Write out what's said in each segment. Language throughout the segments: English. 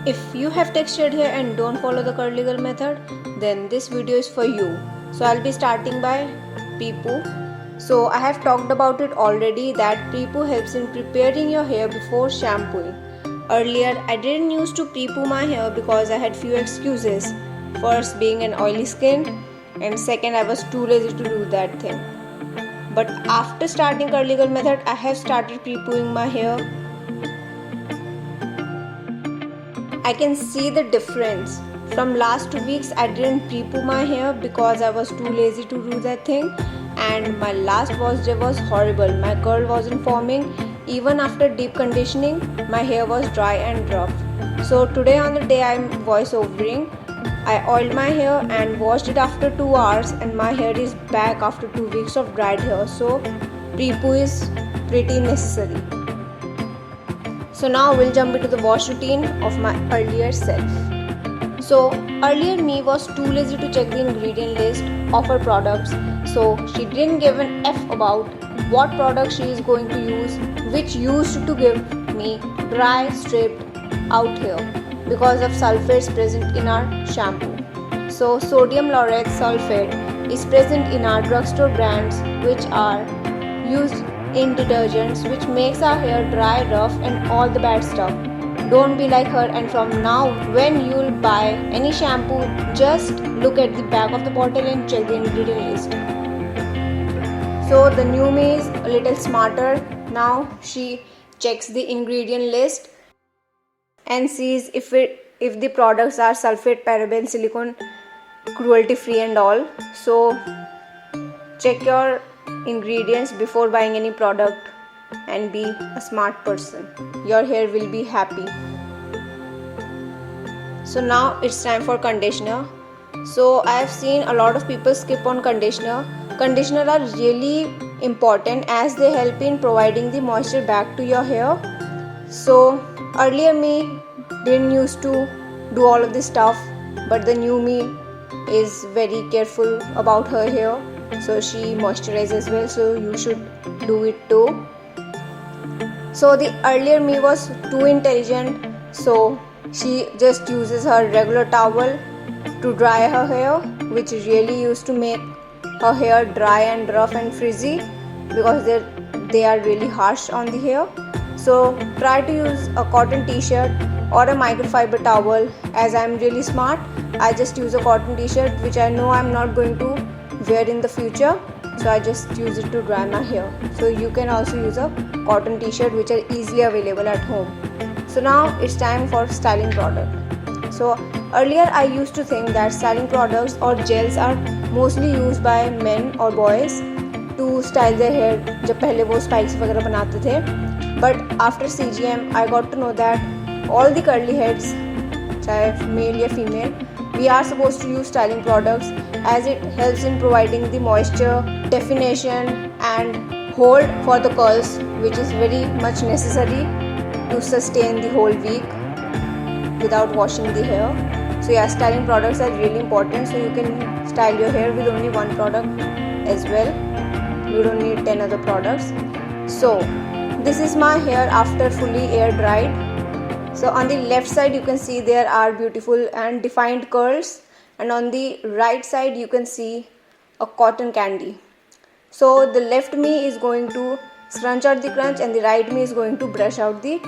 If you have textured hair and don't follow the curly girl method, then this video is for you. So I'll be starting by pre-poo. So I have talked about it already that pre-poo helps in preparing your hair before shampooing. Earlier I didn't used to pre-poo my hair because I had few excuses. First, being an oily skin, and second, I was too lazy to do that thing. But after starting curly girl method, I have started pre-pooing my hair. I can see the difference. From last 2 weeks I didn't pre-poo my hair because I was too lazy to do that thing, and my last wash day was horrible. My curl wasn't forming. Even after deep conditioning, my hair was dry and rough. So today, on the day I'm voice overing, I oiled my hair and washed it after 2 hours, and my hair is back after 2 weeks of dried hair. So pre-poo is pretty necessary. So now we'll jump into the wash routine of my earlier self. So earlier me was too lazy to check the ingredient list of her products. So she didn't give an F about what product she is going to use, which used to give me dry, stripped out hair because of sulfates present in our shampoo. So sodium laureth sulfate is present in our drugstore brands, which are used in detergents, which makes our hair dry, rough and all the bad stuff. Don't be like her, and from now when you'll buy any shampoo, just look at the back of the bottle and check the ingredient list. So the new me is a little smarter. Now she checks the ingredient list and sees if the products are sulfate, paraben, silicone, cruelty free and all. So check your ingredients before buying any product and be a smart person. Your hair will be happy. So now it's time for conditioner. So I have seen a lot of people skip on conditioner. Conditioner are really important as they help in providing the moisture back to your hair. So earlier me didn't used to do all of this stuff, but the new me is very careful about her hair. So she moisturizes as well, so you should do it too. So the earlier me was too intelligent, so she just uses her regular towel to dry her hair, which really used to make her hair dry and rough and frizzy because they are really harsh on the hair. So try to use a cotton t-shirt or a microfiber towel. As I am really smart, I just use a cotton t-shirt which I know I'm not going to wear in the future, so I just use it to dry my hair. So you can also use a cotton t-shirt which are easily available at home. So now it's time for styling product. So earlier I used to think that styling products or gels are mostly used by men or boys to style their hair, जब पहले वो spikes वगैरह बनाते थे. But after CGM I got to know that all the curly heads, चाहे male या female, we are supposed to use styling products as it helps in providing the moisture, definition and hold for the curls, which is very much necessary to sustain the whole week without washing the hair. So yeah, styling products are really important, so you can style your hair with only one product as well. You don't need 10 other products. So this is my hair after fully air dried. So on the left side you can see there are beautiful and defined curls, and on the right side you can see a cotton candy. So the left me is going to scrunch out the crunch and the right me is going to brush out the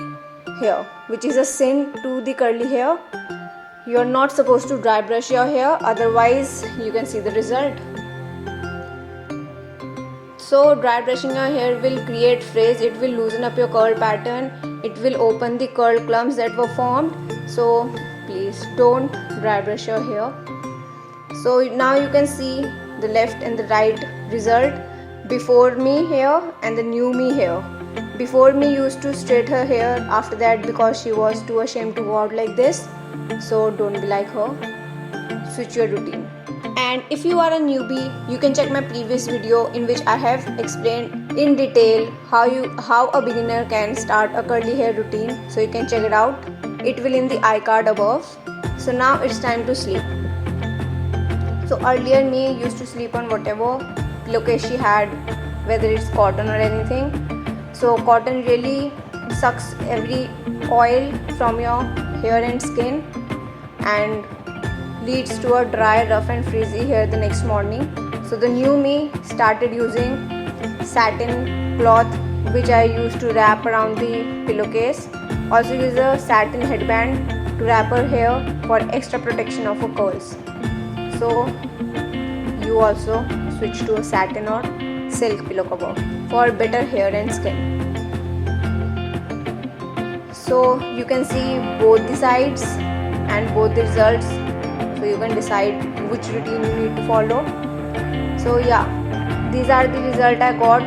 hair, which is a sin to the curly hair. You are not supposed to dry brush your hair, otherwise you can see the result. So dry brushing your hair will create frizz, it will loosen up your curl pattern, it will open the curl clumps that were formed. So please don't dry brush your hair. So now you can see the left and the right result, before me hair and the new me hair. Before me used to straight her hair after that because she was too ashamed to go out like this. So don't be like her, switch your routine. And if you are a newbie, you can check my previous video in which I have explained in detail how a beginner can start a curly hair routine. So you can check it out. It will in the iCard above. So now it's time to sleep. So earlier me used to sleep on whatever pillowcase she had, whether it's cotton or anything. So cotton really sucks every oil from your hair and skin and leads to a dry, rough and frizzy hair the next morning. So the new me started using satin cloth which I used to wrap around the pillowcase. Also use a satin headband to wrap her hair for extra protection of her curls. So you also switch to a satin or silk pillow cover for better hair and skin. So you can see both the sides and both the results, so you can decide which routine you need to follow. So yeah, these are the result I got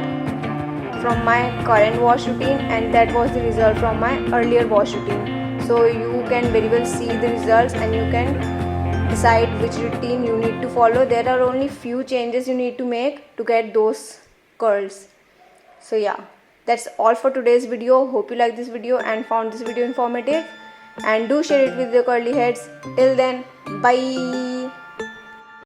from my current wash routine, and that was the result from my earlier wash routine. So you can very well see the results and you can decide which routine you need to follow. There are only few changes you need to make to get those curls. So yeah, that's all for today's video. Hope you liked this video and found this video informative, and do share it with your curly heads. Till then, bye.